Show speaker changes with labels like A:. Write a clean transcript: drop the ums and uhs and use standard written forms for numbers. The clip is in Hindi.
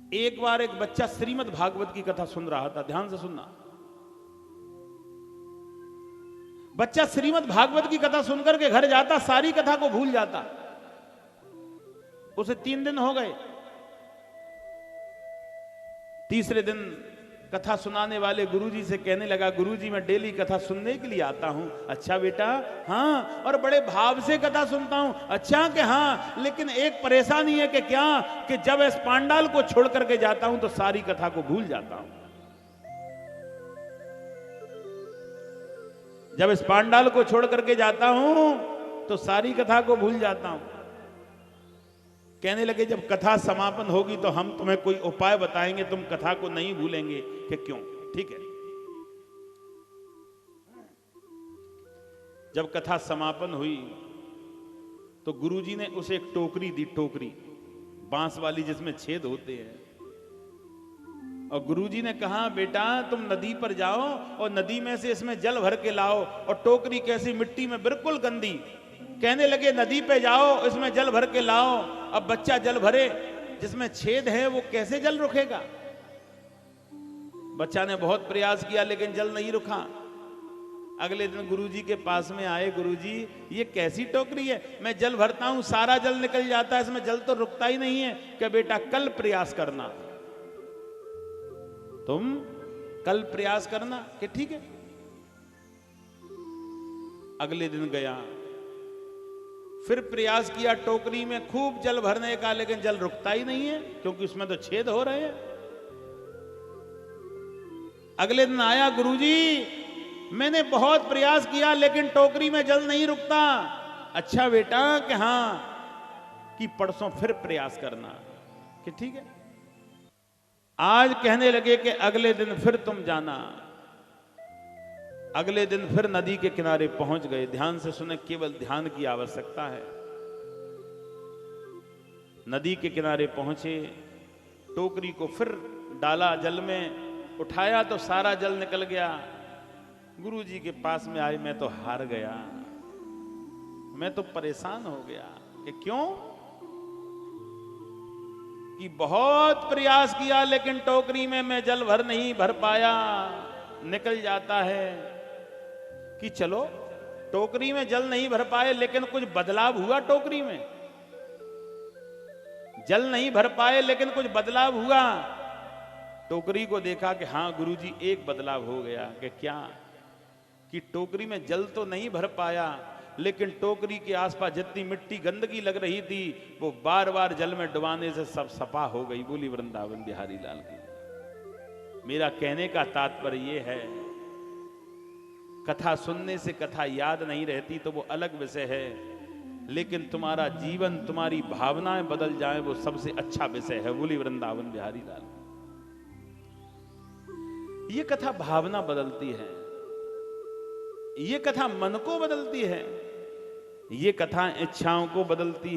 A: एक बार एक बच्चा श्रीमद् भागवत की कथा सुन रहा था, ध्यान से सुनना। बच्चा श्रीमद् भागवत की कथा सुनकर के घर जाता, सारी कथा को भूल जाता। उसे 3 दिन हो गए। तीसरे दिन कथा सुनाने वाले गुरुजी से कहने लगा, गुरुजी मैं डेली कथा सुनने के लिए आता हूं। अच्छा बेटा, हाँ, और बड़े भाव से कथा सुनता हूं। अच्छा कि हाँ, लेकिन एक परेशानी है कि क्या, कि जब इस पांडाल को छोड़ करके जाता हूं तो सारी कथा को भूल जाता हूं। जब इस पांडाल को छोड़ करके जाता हूं तो सारी कथा को भूल जाता हूं। कहने लगे जब कथा समापन होगी तो हम तुम्हें कोई उपाय बताएंगे, तुम कथा को नहीं भूलेंगे। कि क्यों? ठीक है। जब कथा समापन हुई तो गुरुजी ने उसे एक टोकरी दी, टोकरी बांस वाली जिसमें छेद होते हैं। और गुरुजी ने कहा बेटा तुम नदी पर जाओ और नदी में से इसमें जल भर के लाओ। और टोकरी कैसी, मिट्टी में बिल्कुल गंदी। कहने लगे नदी पे जाओ, इसमें जल भर के लाओ। अब बच्चा जल भरे, जिसमें छेद है वो कैसे जल रुकेगा? बच्चा ने बहुत प्रयास किया लेकिन जल नहीं रुका। अगले दिन गुरुजी के पास में आए, गुरुजी ये कैसी टोकरी है, मैं जल भरता हूं सारा जल निकल जाता है, इसमें जल तो रुकता ही नहीं है। क्या बेटा कल प्रयास करना, तुम कल प्रयास करना। कि ठीक है। अगले दिन गया, फिर प्रयास किया, टोकरी में खूब जल भरने का, लेकिन जल रुकता ही नहीं है क्योंकि उसमें तो छेद हो रहे हैं। अगले दिन आया, गुरुजी मैंने बहुत प्रयास किया लेकिन टोकरी में जल नहीं रुकता। अच्छा बेटा कि हाँ, कि परसों फिर प्रयास करना। कि ठीक है। आज कहने लगे कि अगले दिन फिर तुम जाना। अगले दिन फिर नदी के किनारे पहुंच गए। ध्यान से सुने, केवल ध्यान की आवश्यकता है। नदी के किनारे पहुंचे, टोकरी को फिर डाला जल में, उठाया तो सारा जल निकल गया। गुरुजी के पास में आए, मैं तो हार गया, मैं तो परेशान हो गया। कि क्यों? कि बहुत प्रयास किया लेकिन टोकरी में मैं जल भर नहीं भर पाया, निकल जाता है। कि चलो टोकरी में जल नहीं भर पाए लेकिन कुछ बदलाव हुआ टोकरी में। जल नहीं भर पाए लेकिन कुछ बदलाव हुआ। टोकरी को देखा कि हाँ गुरुजी एक बदलाव हो गया। कि क्या? कि टोकरी में जल तो नहीं भर पाया लेकिन टोकरी के आसपास जितनी मिट्टी गंदगी लग रही थी वो बार बार जल में डुबाने से सब सफा हो गई। बोली वृंदावन बिहारी लाल की। मेरा कहने का तात्पर्य ये है, कथा सुनने से कथा याद नहीं रहती तो वो अलग विषय है, लेकिन तुम्हारा जीवन, तुम्हारी भावनाएं बदल जाए वो सबसे अच्छा विषय है। बोली वृंदावन बिहारी लाल। ये कथा भावना बदलती है, ये कथा मन को बदलती है, ये कथा इच्छाओं को बदलती है।